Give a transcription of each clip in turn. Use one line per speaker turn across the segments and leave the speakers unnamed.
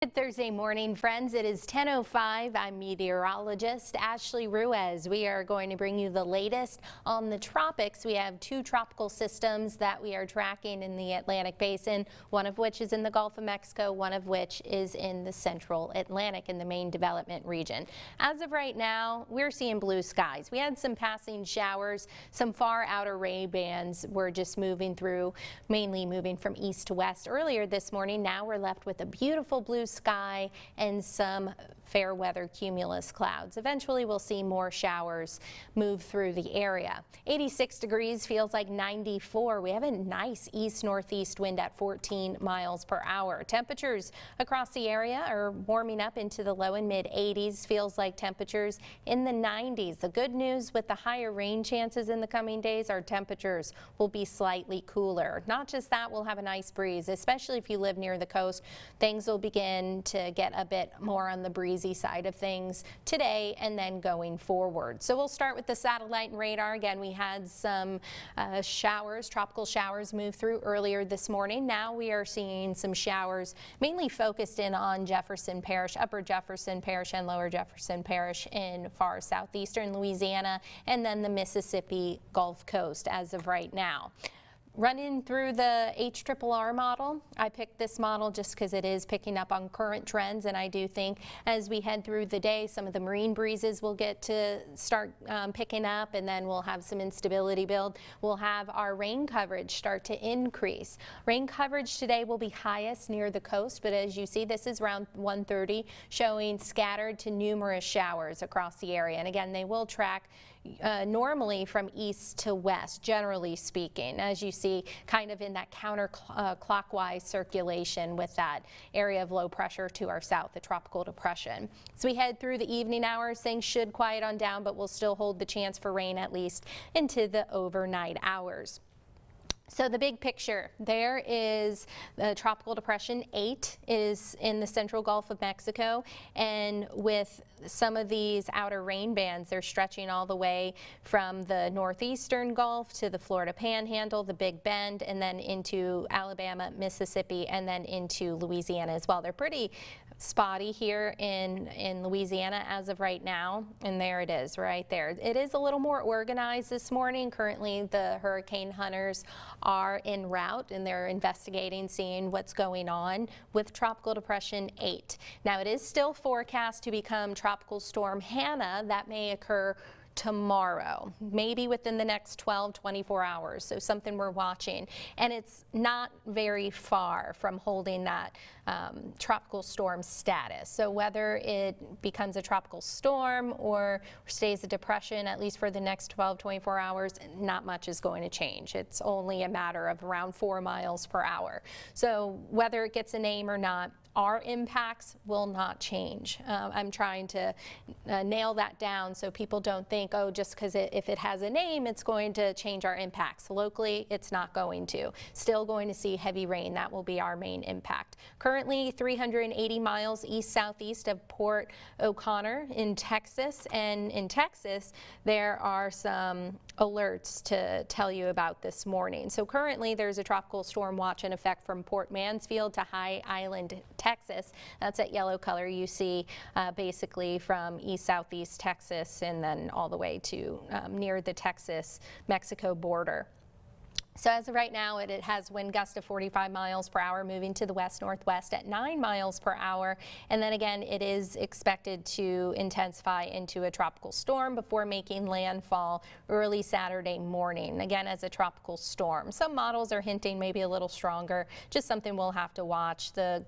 Good Thursday morning, friends. It is 10:05. I'm meteorologist Ashley Ruiz. We are going to bring you the latest on the tropics. We have two tropical systems that we are tracking in the Atlantic Basin, one of which is in the Gulf of Mexico, one of which is in the central Atlantic in the main development region. As of right now, we're seeing blue skies. We had some passing showers, some far outer ray bands were just moving through, mainly moving from east to west earlier this morning. Now we're left with a beautiful blue sky and some fair weather cumulus clouds. Eventually we'll see more showers move through the area. 86 degrees feels like 94. We have a nice east-northeast wind at 14 miles per hour. Temperatures across the area are warming up into the low and mid 80s. Feels like temperatures in the 90s. The good news with the higher rain chances in the coming days, our temperatures will be slightly cooler. Not just that, we'll have a nice breeze, especially if you live near the coast. Things will begin to get a bit more on the breezy side of things today and then going forward. So we'll start with the satellite and radar. Again, we had some showers, tropical showers move through earlier this morning. Now we are seeing some showers mainly focused in on Jefferson Parish, Upper Jefferson Parish and Lower Jefferson Parish in far southeastern Louisiana, and then the Mississippi Gulf Coast as of right now. Running through the HRRR model, I picked this model just because it is picking up on current trends, and I do think as we head through the day, some of the marine breezes will get to start picking up, and then we'll have some instability build. We'll have our rain coverage start to increase. Rain coverage today will be highest near the coast, but as you see, this is around 130, showing scattered to numerous showers across the area. And again, they will track normally from east to west, generally speaking, as you see kind of in that counterclockwise circulation with that area of low pressure to our south, the tropical depression. As we head through the evening hours, things should quiet on down, but we'll still hold the chance for rain at least into the overnight hours. So the big picture, there is the tropical depression 8 is in the central Gulf of Mexico, and with some of these outer rain bands, they're stretching all the way from the northeastern Gulf to the Florida Panhandle, the Big Bend, and then into Alabama, Mississippi, and then into Louisiana as well. They're pretty spotty here in Louisiana as of right now, and there it is right there. It is a little more organized this morning. Currently the hurricane hunters are en route and they're investigating, seeing what's going on with Tropical Depression 8. Now it is still forecast to become Tropical Storm Hannah. That may occur tomorrow, maybe within the next 12-24 hours, so something we're watching. And it's not very far from holding that tropical storm status. So whether it becomes a tropical storm or stays a depression, at least for the next 12-24 hours, not much is going to change. It's only a matter of around 4 miles per hour. So whether it gets a name or not, our impacts will not change. I'm trying to nail that down so people don't think, oh, just because if it has a name, it's going to change our impacts. Locally, it's not going to. Still going to see heavy rain. That will be our main impact. Currently 380 miles east-southeast of Port O'Connor in Texas. And in Texas, there are some alerts to tell you about this morning. So currently there's a tropical storm watch in effect from Port Mansfield to High Island, Texas. That's that yellow color you see basically from east-southeast Texas and then all the way to near the Texas-Mexico border. So as of right now, it has wind gusts of 45 miles per hour moving to the west-northwest at 9 miles per hour. And then again, it is expected to intensify into a tropical storm before making landfall early Saturday morning, again as a tropical storm. Some models are hinting maybe a little stronger, just something we'll have to watch. The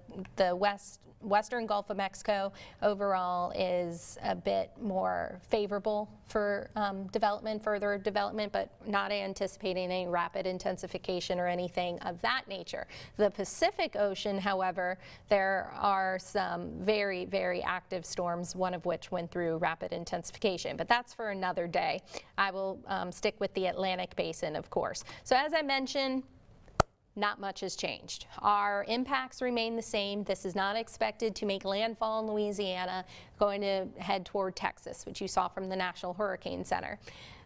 western Gulf of Mexico overall is a bit more favorable for further development, but not anticipating any rapid intensification or anything of that nature. The Pacific Ocean, however, there are some very, very active storms, one of which went through rapid intensification, but that's for another day. I will stick with the Atlantic Basin, of course. So as I mentioned, not much has changed. Our impacts remain the same. This is not expected to make landfall in Louisiana, going to head toward Texas, which you saw from the National Hurricane Center.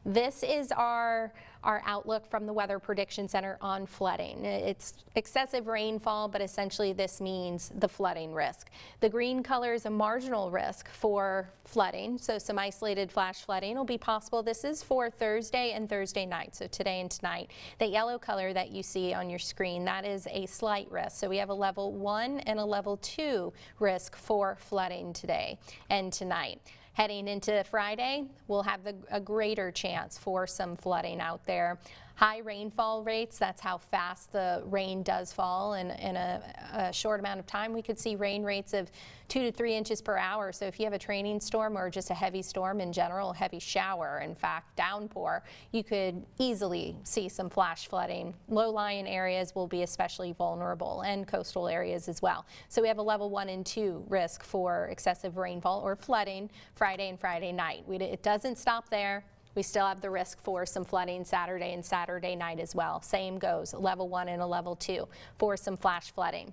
This is our outlook from the Weather Prediction Center on flooding. It's excessive rainfall, but essentially this means the flooding risk. The green color is a marginal risk for flooding, so some isolated flash flooding will be possible. This is for Thursday and Thursday night, so today and tonight. The yellow color that you see on your screen, that is a slight risk. So we have a level 1 and a level 2 risk for flooding today and tonight. Heading into Friday, we'll have a greater chance for some flooding out there. High rainfall rates, that's how fast the rain does fall. In a short amount of time, we could see rain rates of 2 to 3 inches per hour. So if you have a training storm or just a heavy storm in general, a heavy shower, in fact, downpour, you could easily see some flash flooding. Low-lying areas will be especially vulnerable, and coastal areas as well. So we have a level 1 and 2 risk for excessive rainfall or flooding Friday and Friday night. It doesn't stop there. We still have the risk for some flooding Saturday and Saturday night as well. Same goes, level 1 and a level 2 for some flash flooding.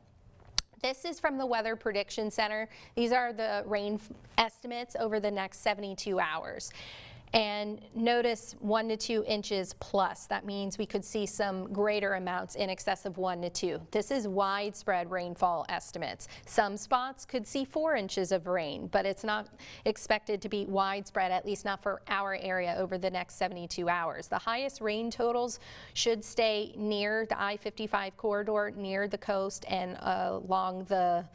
This is from the Weather Prediction Center. These are the rain estimates over the next 72 hours. And notice 1 to 2 inches plus. That means we could see some greater amounts in excess of 1 to 2. This is widespread rainfall estimates. Some spots could see 4 inches of rain, but it's not expected to be widespread, at least not for our area over the next 72 hours. The highest rain totals should stay near the I-55 corridor, near the coast, and along the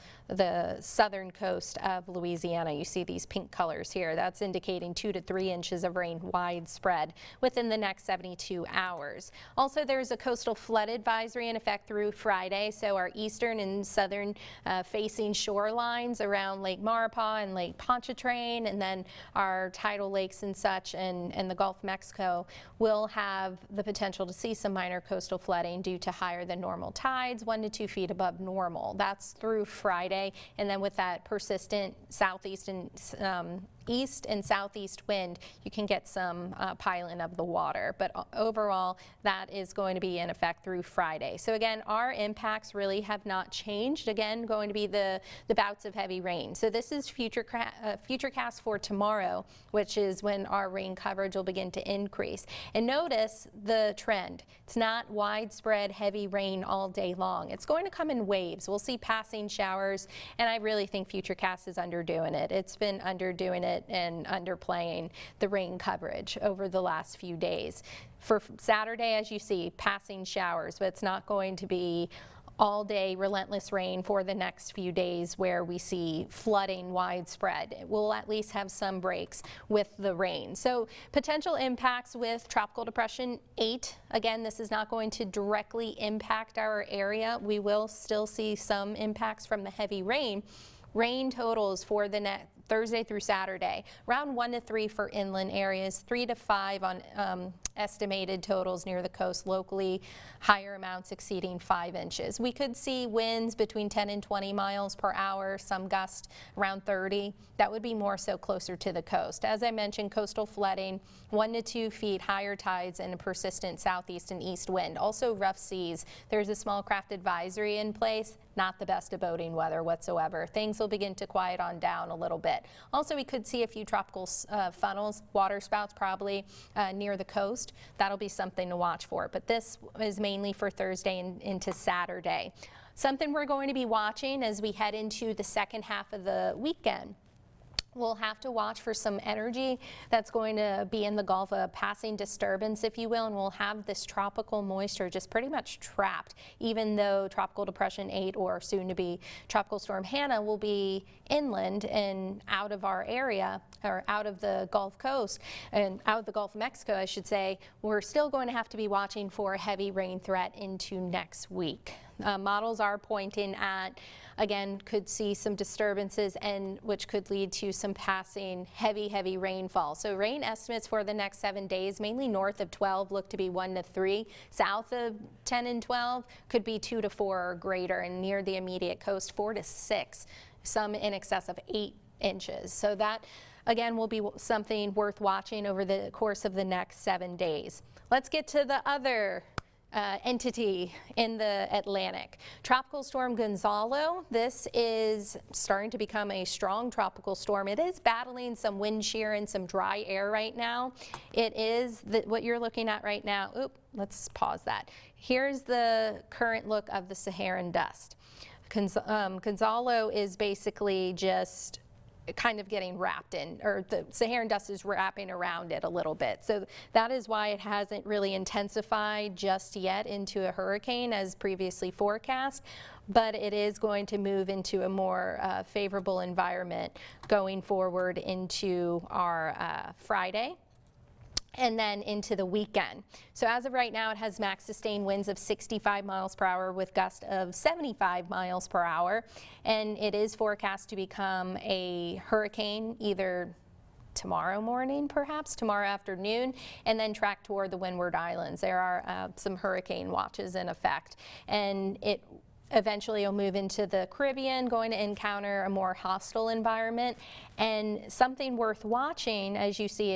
southern coast of Louisiana. You see these pink colors here. That's indicating 2 to 3 inches of rain widespread within the next 72 hours. Also, there's a coastal flood advisory in effect through Friday, so our eastern and southern facing shorelines around Lake Maurepas and Lake Pontchartrain, and then our tidal lakes and such, and the Gulf of Mexico will have the potential to see some minor coastal flooding due to higher than normal tides, 1 to 2 feet above normal. That's through Friday, and then with that persistent southeast and east and southeast wind, you can get some piling of the water. But overall, that is going to be in effect through Friday. So again, our impacts really have not changed. Again, going to be the bouts of heavy rain. So this is futurecast for tomorrow, which is when our rain coverage will begin to increase. And notice the trend. It's not widespread heavy rain all day long. It's going to come in waves. We'll see passing showers, and I really think Futurecast is underdoing it. It's been underdoing it and underplaying the rain coverage over the last few days. For Saturday, as you see, passing showers, but it's not going to be all day relentless rain for the next few days where we see flooding widespread. We'll at least have some breaks with the rain. So potential impacts with Tropical Depression 8. Again, this is not going to directly impact our area. We will still see some impacts from the heavy rain. Rain totals for the next Thursday through Saturday, around 1 to 3 for inland areas, 3 to 5 on estimated totals near the coast locally, higher amounts exceeding 5 inches. We could see winds between 10 and 20 miles per hour, some gusts around 30. That would be more so closer to the coast. As I mentioned, coastal flooding, 1 to 2 feet, higher tides, and a persistent southeast and east wind. Also rough seas. There's a small craft advisory in place. Not the best of boating weather whatsoever. Things will begin to quiet on down a little bit. Also, we could see a few tropical funnels, water spouts probably near the coast. That'll be something to watch for. But this is mainly for Thursday and into Saturday. Something we're going to be watching as we head into the second half of the weekend. We'll have to watch for some energy that's going to be in the Gulf, a passing disturbance, if you will, and we'll have this tropical moisture just pretty much trapped, even though Tropical Depression 8 or soon to be Tropical Storm Hannah will be inland and out of our area, or out of the Gulf Coast and out of the Gulf of Mexico, I should say. We're still going to have to be watching for a heavy rain threat into next week. Models are pointing at, again, could see some disturbances, and which could lead to some passing heavy rainfall. So rain estimates for the next 7 days, mainly north of 12, look to be 1 to 3. South of 10 and 12 could be 2 to 4 or greater, and near the immediate coast 4 to 6, some in excess of 8 inches. So that, again, will be something worth watching over the course of the next 7 days. Let's get to the other entity in the Atlantic. Tropical Storm Gonzalo, this is starting to become a strong tropical storm. It is battling some wind shear and some dry air right now. It is what you're looking at right now. Oop, let's pause that. Here's the current look of the Saharan dust. Gonzalo is basically just kind of getting wrapped in, or the Saharan dust is wrapping around it a little bit. So that is why it hasn't really intensified just yet into a hurricane as previously forecast, but it is going to move into a more favorable environment going forward into our Friday and then into the weekend. So as of right now, it has max sustained winds of 65 miles per hour with gusts of 75 miles per hour. And it is forecast to become a hurricane either tomorrow morning, perhaps tomorrow afternoon, and then track toward the Windward Islands. There are some hurricane watches in effect, and it eventually will move into the Caribbean, going to encounter a more hostile environment. And something worth watching, as you see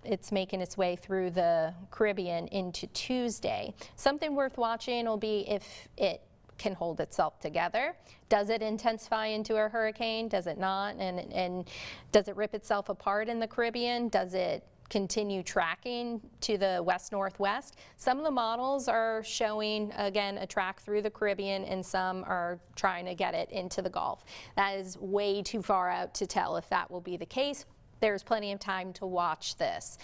it's making its way through the Caribbean into Tuesday. Something worth watching will be if it can hold itself together. Does it intensify into a hurricane? Does it not? And does it rip itself apart in the Caribbean? Does it continue tracking to the west-northwest? Some of the models are showing, again, a track through the Caribbean, and some are trying to get it into the Gulf. That is way too far out to tell if that will be the case. There's plenty of time to watch this.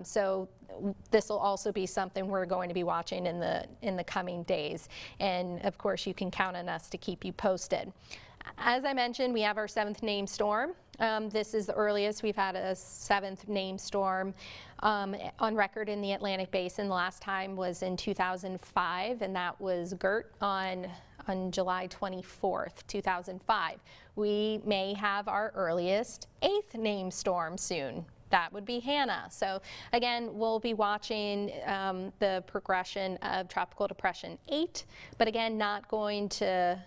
So this will also be something we're going to be watching in the coming days. And of course, you can count on us to keep you posted. As I mentioned, we have our 7th named storm. This is the earliest we've had a 7th named storm on record in the Atlantic Basin. The last time was in 2005, and that was Gert on July 24th, 2005. We may have our earliest 8th named storm soon. That would be Hannah. So again, we'll be watching the progression of Tropical Depression 8, but again, not going to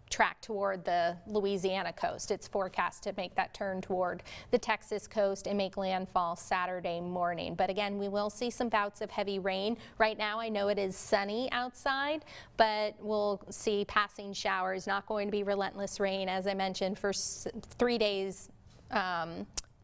track toward the Louisiana coast. It's forecast to make that turn toward the Texas coast and make landfall Saturday morning. But again, we will see some bouts of heavy rain. Right now, I know it is sunny outside, but we'll see passing showers, not going to be relentless rain, as I mentioned, for 3 days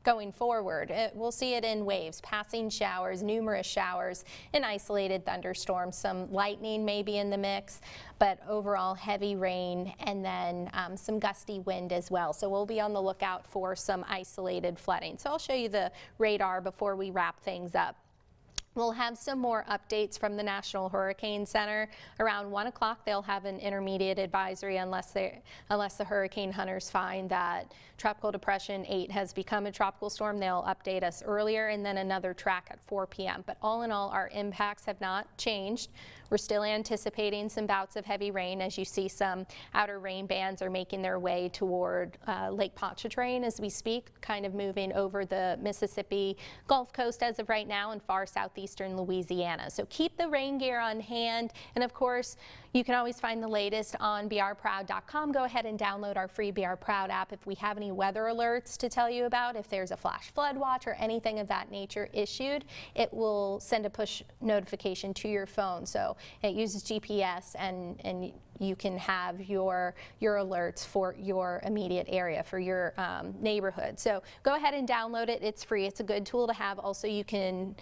going forward. We'll see it in waves, passing showers, numerous showers, and isolated thunderstorms. Some lightning may be in the mix, but overall heavy rain, and then some gusty wind as well. So we'll be on the lookout for some isolated flooding. So I'll show you the radar before we wrap things up. We'll have some more updates from the National Hurricane Center. Around 1 o'clock, they'll have an intermediate advisory unless the hurricane hunters find that Tropical Depression 8 has become a tropical storm. They'll update us earlier, and then another track at 4 p.m. But all in all, our impacts have not changed. We're still anticipating some bouts of heavy rain. As you see, some outer rain bands are making their way toward Lake Pontchartrain as we speak, kind of moving over the Mississippi Gulf Coast as of right now and far southeastern Louisiana. So keep the rain gear on hand. And of course, you can always find the latest on brproud.com. Go ahead and download our free BR Proud app. If we have any weather alerts to tell you about, if there's a flash flood watch or anything of that nature issued, it will send a push notification to your phone. So it uses GPS, and you can have your alerts for your immediate area, for your neighborhood. So go ahead and download it. It's free. It's a good tool to have. Also, you can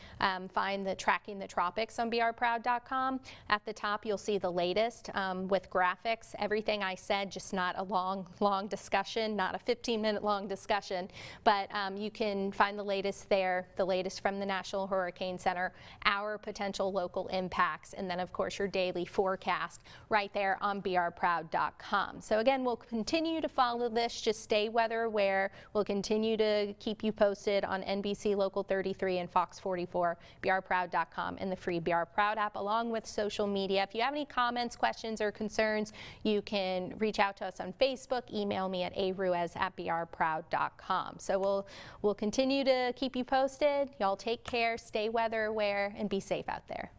find the Tracking the Tropics on brproud.com. At the top, you'll see the latest with graphics. Everything I said, just not a long discussion, not a 15-minute long discussion, but you can find the latest there, the latest from the National Hurricane Center, our potential local impacts, and then, of course, your daily forecast right there on brproud.com. So again, we'll continue to follow this. Just stay weather aware. We'll continue to keep you posted on NBC Local 33 and Fox 44, brproud.com, and the free BR Proud app, along with social media. If you have any comments, questions, or concerns, you can reach out to us on Facebook. Email me at aruez@brproud.com. So we'll continue to keep you posted. Y'all take care, stay weather aware, and be safe out there.